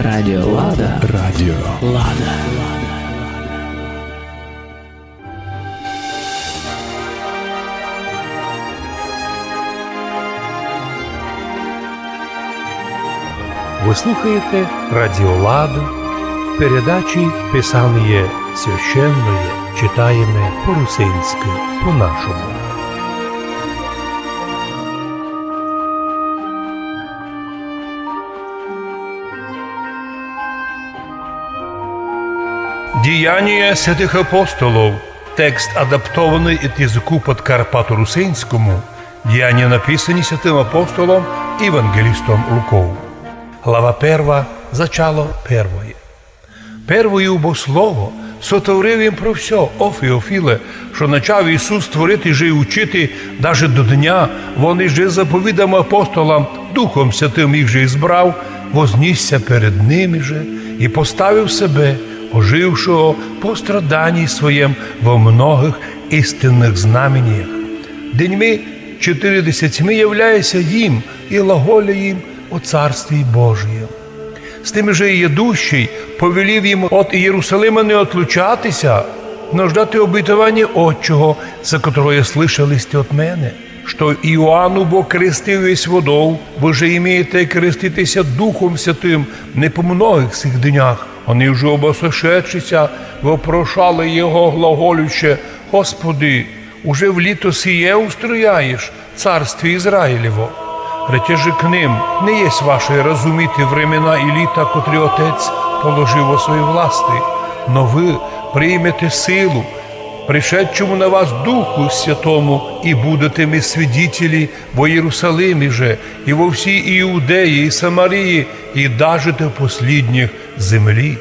Радіо Лада. Радіо Лада. Вы слушаете Радио Лада в передаче «Писание священное», читаемое по-русински, по-нашему. Діяння святих апостолів. Текст адаптований від язику подкарпато-русинському. Діяння написані святим апостолом Євангелістом Лукою. Глава 1, зачало 1. Первою бо слово сотворив їм про все, о Феофіле, що почав Ісус створити же й учити, даже до дня, вони же заповідам апостолам, Духом Святим їх же і збрав, вознісся перед ними же і поставив себе, ожившого по страданні своєм во многих істинних знаменіях. Деньми 40 являється їм і глаголя їм о Царстві Божієм. З тим же і єдущий повелів їм от Єрусалима не отлучатися, но ждати обітування Отчого, за котрого я слышали сте от мене, що Іоанну бо крестив весь водою, ви же імеєте креститися Духом Святим не по многих сих днях. Вони вже обосошедшися, вопрошали його глаголюче: Господи, уже в літо сіє устрояєш царстві Ізраїлево. Рече же к ним: не єсть ваше розуміти времена і літа, котрі Отець положив у свої власти, но ви приймете силу, пришедшому на вас Духу Святому, і будете ми свидетелі во Єрусалимі же, і во всій Іудеї, і Самарії, і дажите в послідніх землі.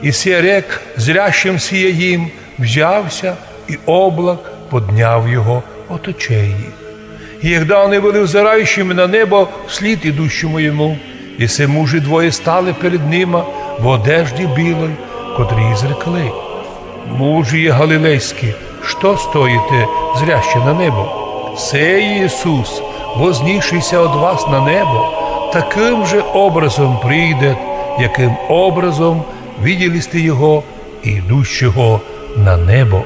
І сє рек, зрящим сіє їм, взявся, і облак подняв його от очей. І єгда вони були взираючими на небо вслід ідущому йому, і се мужі двоє стали перед ними в одежді білої, котрі зрекли: мужі галилейські, що стоїте, зряще на небо? Сей Ісус, вознісшийся від вас на небо, таким же образом прийде, яким образом виділи сте його, ідущого на небо.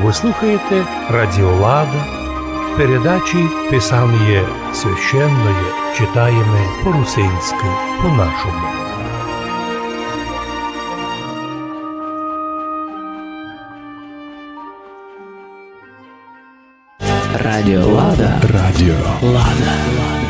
Вы слушаете Радио Лада в передаче «Писание священное», читаемое по-русински, по-нашему. Радіо Лада. Радио Лада.